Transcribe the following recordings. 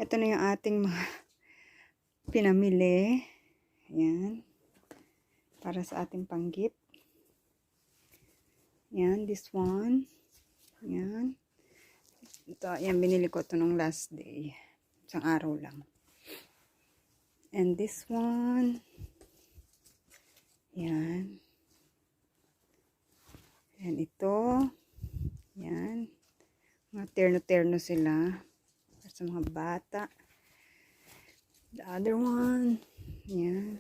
Ito na yung ating mga pinamili. Ayan. Para sa ating panggip. Ayan, this one. Ayan. Ito, ayan, binili ko ito nung last day. Isang araw lang. And this one. Ayan. And ito. Ayan. Mga terno-terno sila. Sa mga bata. The other one. Ayan.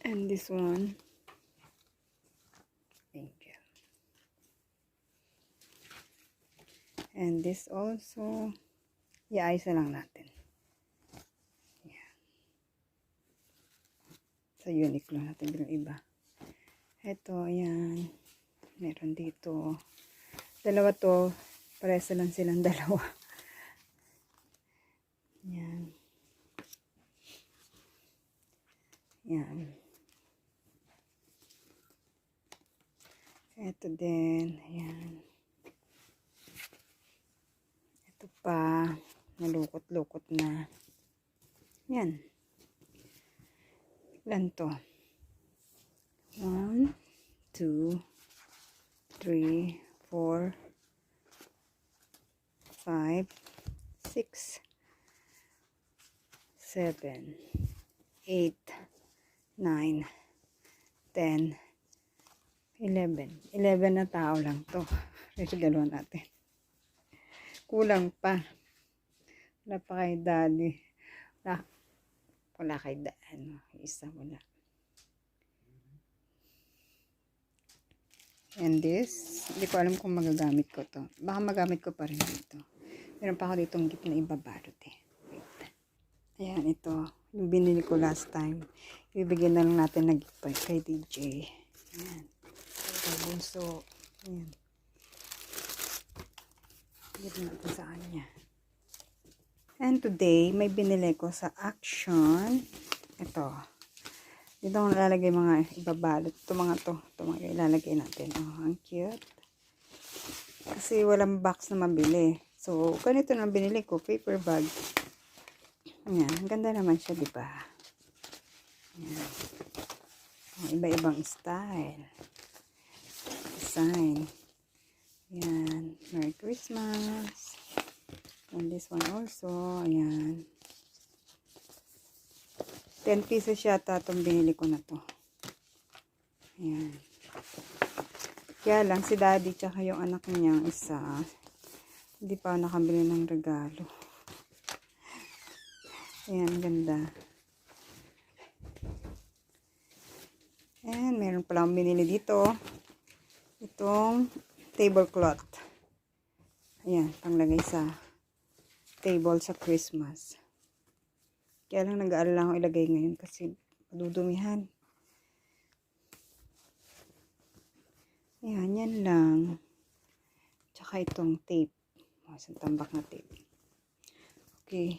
And this one. Angel. And this also. Iayos na lang natin. Ayan. Sa Uniqlo natin yung iba. Ito, ayan. Meron dito. Dalawa to. Paresa lang silang dalawa. Ayan. Ayan. Ito din. Ayan. Ito pa. Nalukot-lukot na. Ayan. Ilan to? 1, 2, 3, 4, 5, 6, 7, 8, 9, 10, 11. 11 na tao lang to. Regalo natin. Kulang pa. Wala pa kay daddy. Wala kay daddy. Isa wala. And this, hindi ko alam kung magagamit ko to. Baka magamit ko pa rin dito. Meron pa ako ditong gift na ibabalot eh. Wait. Ayan, ito. Yung binili ko last time. Ibibigyan na lang natin na gift kay DJ. Ayan. Ito, bunso. Ayan. Bigyan natin sa kanya. And today, may binili ko sa Action. Ito. Dito akong lalagay mga ibabalot. Ito mga to. Ito mga ilalagay natin. Oh, ang cute. Kasi walang box na mabili. So, ganito na binili ko. Paper bag. Ayan. Ang ganda naman siya, diba? Ayan. Oh, iba-ibang style. Design. Ayan. Merry Christmas. And this one also. Ayan. 10 pieces yata itong binili ko na to. Ayan. Kaya lang si daddy tsaka yung anak niya isa hindi pa nakabili ng regalo. Ayan, ganda. And meron pala akong binili dito. Itong tablecloth. Ayan, panglagay sa table sa Christmas. Kaya lang nag-aalala ako ilagay ngayon kasi madudumihan. Ayan, yan lang. Tsaka itong tape. Isang tambak na tape. Okay.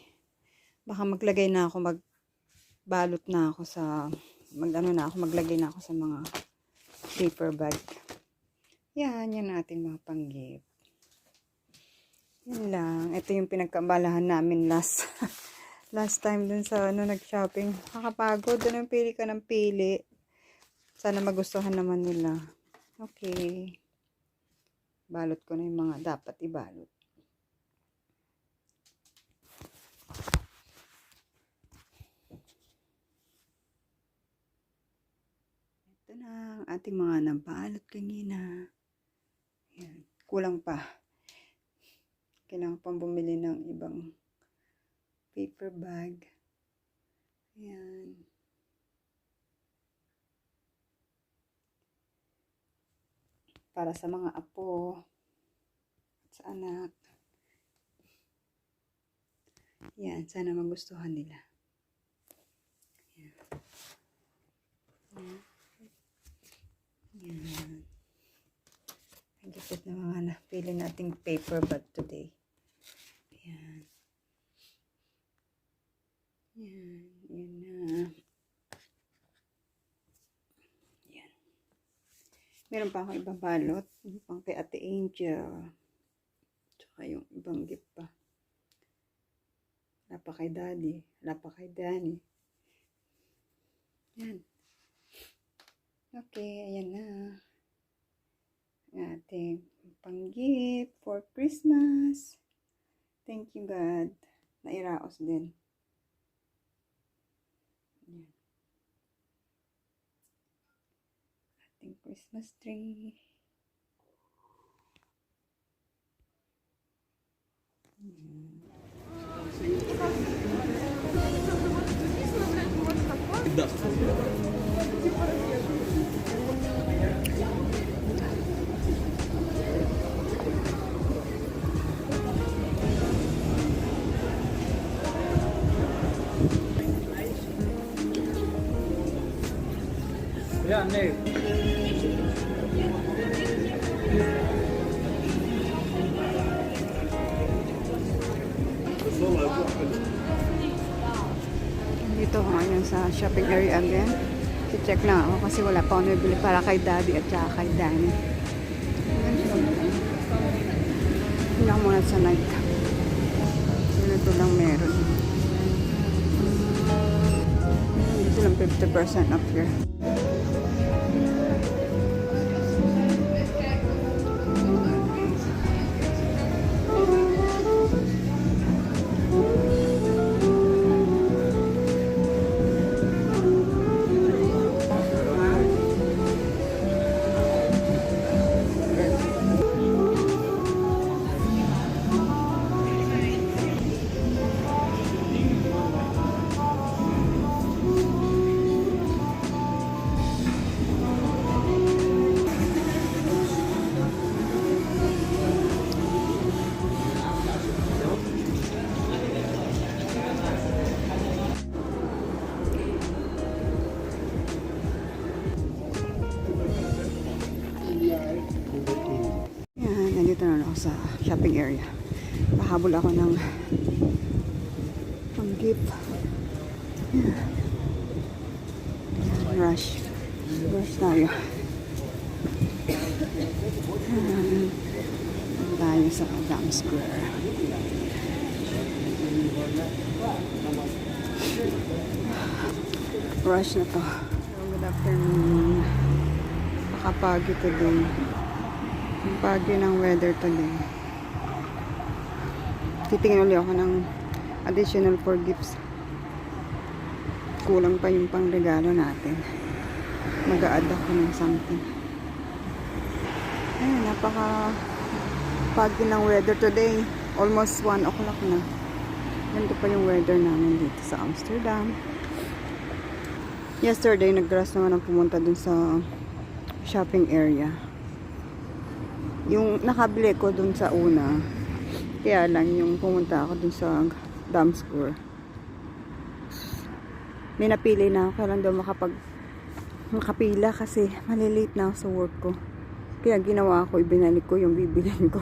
Baka maglagay na ako, magbalot na ako sa, maglagay na ako sa mga paper bag. Yan, yan ating mga panggip. Yan lang. Ito yung pinagkabalahan namin last time dun sa nag-shopping. Nakakapagod. Doon yung pili ka ng pili. Sana magustuhan naman nila. Okay. Balot ko na yung mga dapat ibalot. Ito na ang ating mga nabalot kanina. Ayan. Kulang pa. Kailangan pang bumili ng ibang paper bag. Ayan. Para sa mga apo. At sa anak. Ayan. Sana magustuhan nila. Ayan. Ayan. Ang gipit na mga napili nating paper bag today. Ayan. Ayan. Ayan na. Ayan. Meron pa akong ibabalot. Yung pang kay Ate Angel. Tsaka yung ibang gift pa. Wala pa kay Daddy. Wala pa kay Danny. Yan. Okay, ayan na. Ating pang-gift for Christmas. Thank you, God. Nairaos din. Ayan. Ating Christmas tree. Ja, nee. Dito ako ngayon sa shopping area again. I-check lang ako kasi wala pa ako nabili para kay Daddy at saka kay Danny. Hindi ako muna sa night. Ito lang meron. Dito lang 50% off here. Yan, nandito na ako sa shopping area. Pahabol ako ng pang-gift. Yan. Yan, rush. Rush tayo. Yan. Tayo sa Dam Square. Rush na to. Good afternoon. Nakapagi today. Ang pagi ng weather today. Titingin ulit ako ng additional for gifts. Kulang pa yung pang regalo natin. Mag-a-add ako ng something. Ayun, napaka pagi ng weather today. Almost 1 o'clock na. Ganito pa yung weather namin dito sa Amsterdam. Yesterday, nag-rush naman ang pumunta dun sa shopping area. Yung nakabili ko dun sa una, kaya lang yung pumunta ako dun sa Dam Square. May napili na ako, kaya lang daw makapila kasi malilate na ako sa work ko. Kaya ginawa ko, ibinalik ko yung bibilin ko.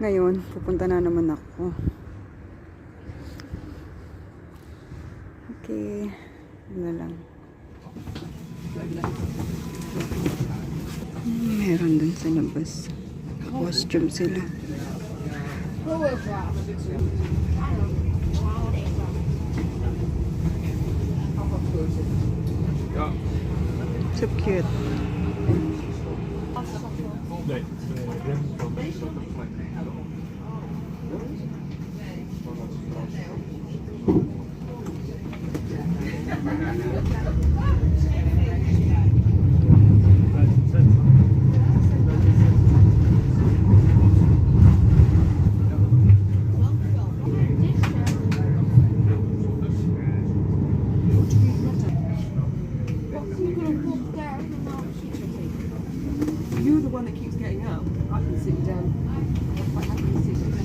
Ngayon, pupunta na naman ako. Okay, na lang. Meron dun sa labas. Costume sila. So cute. You're the one that keeps getting up. I can sit down. I'm quite happy to sit down.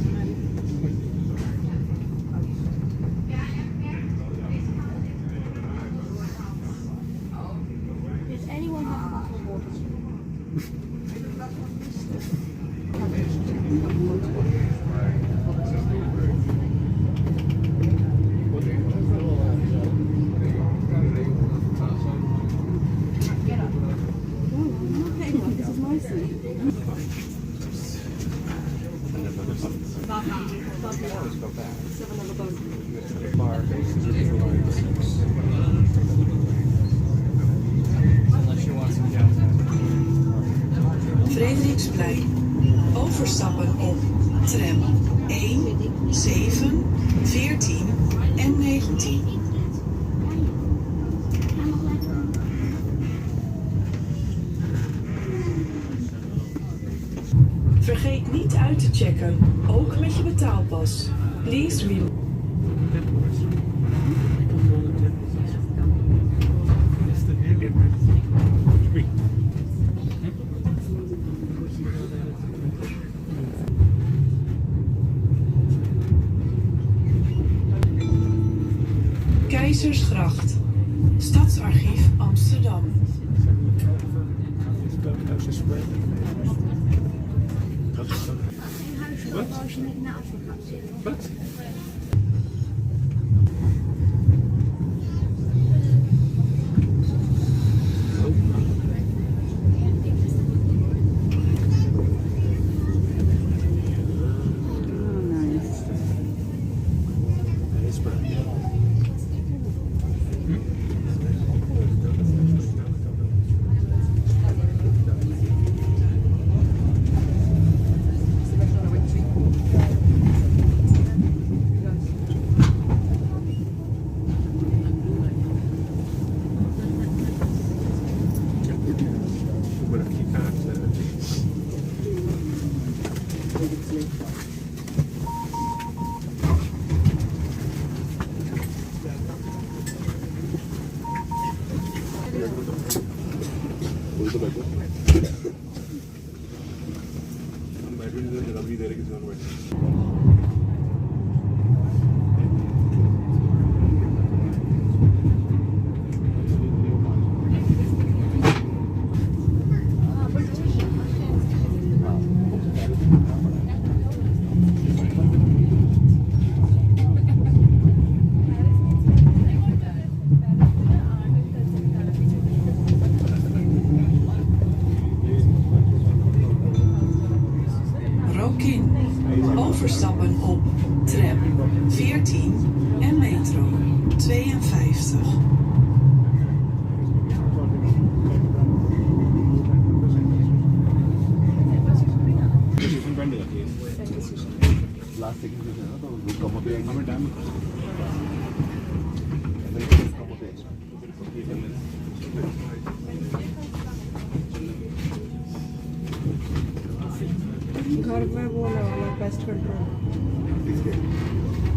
Does anyone have a bottle of water? This is my Unless you want some downtown. Frederiksplein. Overstappen op tram 1, 7, 14 en 19. Vergeet niet uit te checken, ook met je betaalpas. Please remember. Keizersgracht. Stadsarchief Amsterdam. Als je niet naar Afrika zit. Wat? Oh, nice. Rokin. Overstappen op tram 14 en metro 52. घर में वो होने वाला pest control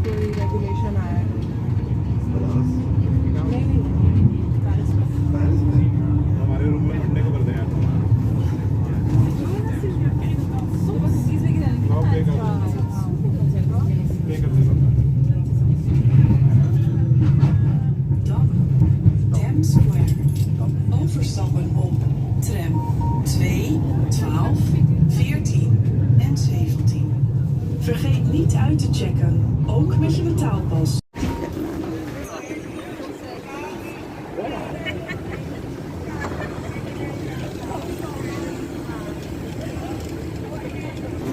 कोई रेगुलेशन आया है नहीं नहीं हमारे रूम में मंडे को कर दें आप पे कर दें Dam. Dam Square. Overstappen op tram 2, 12, 14 en 17. Vergeet niet uit te checken, ook met je betaalpas.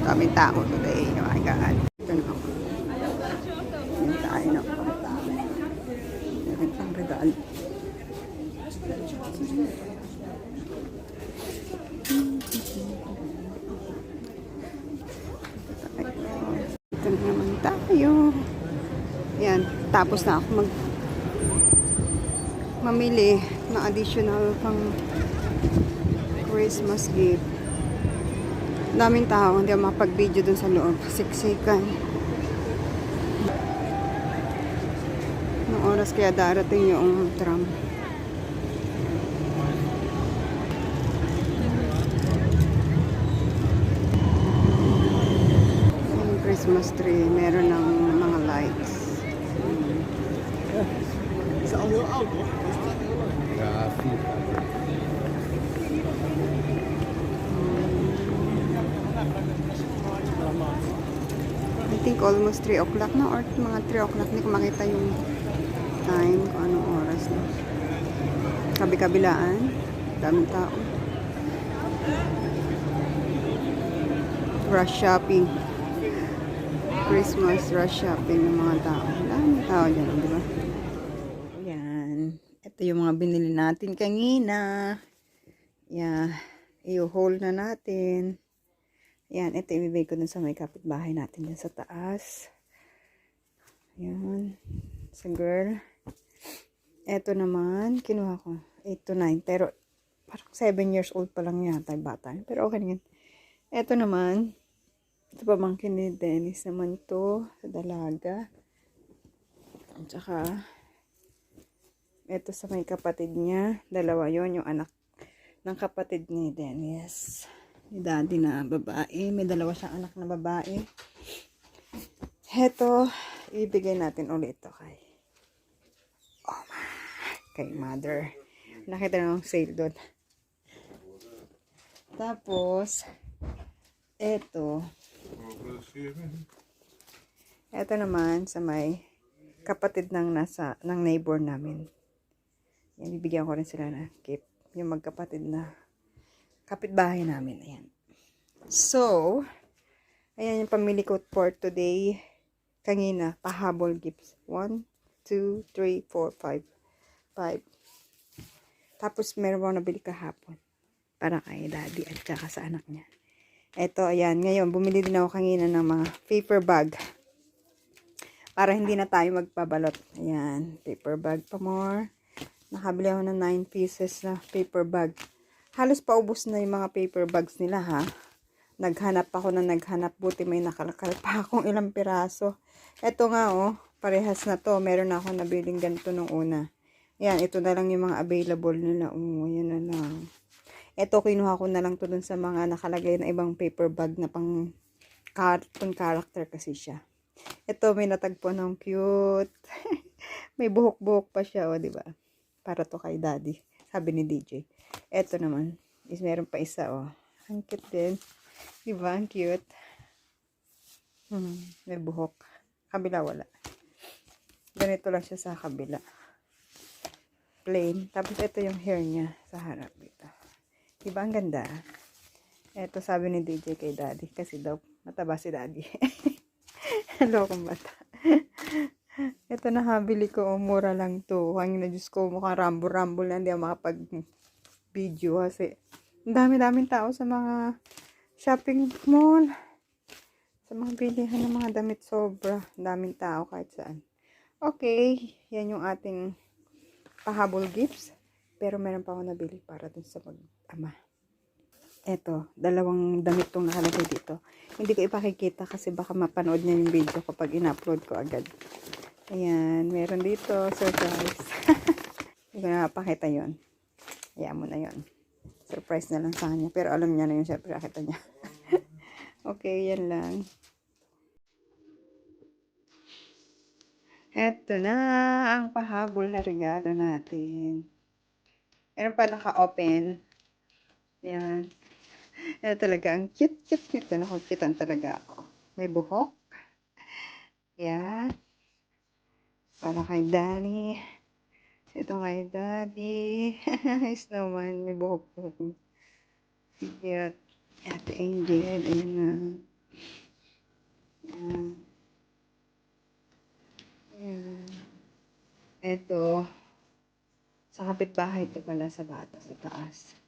Daming tao today. Oh my God. Ito na ako. Hindi tayo na. Meron pang regalo. Ito na naman tayo. Yan. Tapos na ako mamili ng additional pang Christmas gift. Daming tao, hindi ako makapag-video dun sa loob. Siksikan. Nung oras kaya darating yung tram. Yung Christmas tree, meron ng mga lights. I think almost 3 o'clock na or mga 3 o'clock. Hindi ko makita yung time kung anong oras na. Kabi-kabilaan. Daming tao. rush shopping. Christmas rush shopping ng mga tao. Daming tao dyan, di ba? Ayan. Ito yung mga binili natin kanina. Yan. I-hold na natin. Yan. Ito ibibigay ko dun sa may kapitbahay natin dyan sa taas. Yan. Sa girl. Ito naman, kinuha ko. 8 to 9. Pero, parang 7 years old pa lang yata yung bata. Pero okay naman. Ito naman, ito pamangkin ni Dennis naman to sa dalaga. At saka, ito sa may kapatid niya. Dalawa yon yung anak ng kapatid ni Dennis. Ni daddy na babae. May dalawa siyang anak na babae. Ito, ibigay natin ulit ito kay mother. Nakita na ng sale doon. Tapos, ito naman sa may kapatid ng neighbor namin. Yan, bibigyan ko rin sila na gift. Yung magkapatid na kapitbahay namin. Ayan. So, ayan yung pamili ko for today. Kanina, pahabol gifts. 1, 2, 3, 4, 5. Tapos, meron ako nabili kahapon. Para kay daddy at saka sa anak niya. Eto, ayan. Ngayon, bumili din ako kanina ng mga paper bag. Para hindi na tayo magpabalot. Ayan. Paper bag pa more. Nakabili ako ng 9 pieces na paper bag. Halos paubos na yung mga paper bags nila, ha. Naghanap ako na naghanap. Buti may nakalakal pa akong ilang piraso. Eto nga, oh. Parehas na to. Meron na ako nabiling ganito nung una. Ayan. Ito na lang yung mga available nila. Oh, ayan na lang. Ito, kinuha ko na lang to dun sa mga nakalagay na ibang paper bag na pang cartoon character kasi siya. Ito, may natagpo ng cute. May buhok-buhok pa siya, o, diba? Para to kay daddy. Sabi ni DJ. Ito naman, is meron pa isa, o. Ang cute din. Diba? Ang cute. May buhok. Kabila, wala. Ganito lang siya sa kabila. Plain. Tapos, ito yung hair niya sa harap dito. Diba ang ganda? Eto sabi ni DJ kay daddy. Kasi daw mataba si daddy. Hello kong bata. Ito nahabili ko. Mura lang to. Hangin na Diyos ko. Mukhang rumble-rumble na. Hindi ako makapag-video. Kasi ang dami-daming tao sa mga shopping mall. Sa mga bilihan ng mga damit. Sobra. Daming tao kahit saan. Okay. Yan yung ating pahabol gifts. Pero meron pa ako nabili para dun sa mag-ama. Eto, 2 damit tong nakalagay dito. Hindi ko ipakikita kasi baka mapanood niya yung video kapag in-upload ko agad. Ayan, meron dito. Surprise. Hindi ko napakita yun. Hayaan mo na yun. Surprise na lang sa kanya. Pero alam niya na yun. Siyempre, nakita niya. Okay, yan lang. Eto na ang pahabol na regalo natin. Meron pa naka-open. Yan. Yan talaga. Ang cute. Nakukitan talaga ako. May buhok. Yan. Para kay Daddy. Ito kay Daddy. Snowman. May buhok. Cute. Ate Angel. Ayan na. Yan. Yan. Ito. Sa kapitbahay ito pala sa bata sa taas.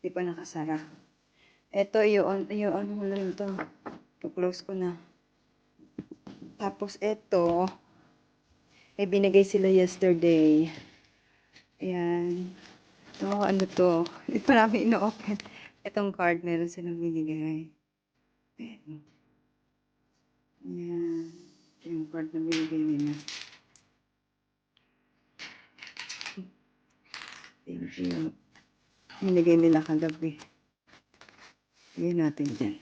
Di pa nakasara. Ito, i-on mo lang ito. I-close ko na. Tapos ito, may binigay sila yesterday. Ayan. Ito, ano to? Hindi pa namin ino-open. Itong card meron silang binigay. Ayan. Ayan. Ito yung card na binigay nila. Thank you. Binigay nila kagabi. Bigay natin dyan.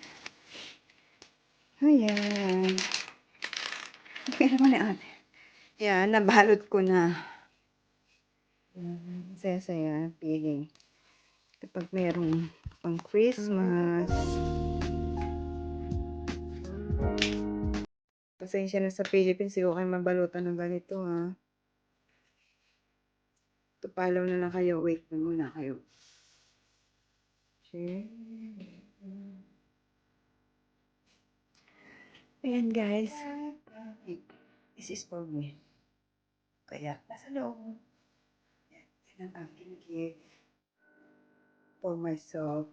Ayan. Okay naman ni ate. Ayan, nabalot ko na. Saya-saya. Feeling. Kapag merong pang Christmas. Pasensya na sa Philippines. Hindi ko kayo mabalutan ng ganito, ha. Tupalaw na lang kayo. Wait na muna kayo. Share. Ayan guys. This is for me. Kaya, nasa loob. Yan ang aking gift for myself.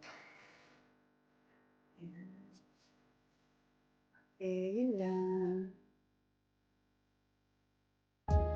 Ayan. Okay.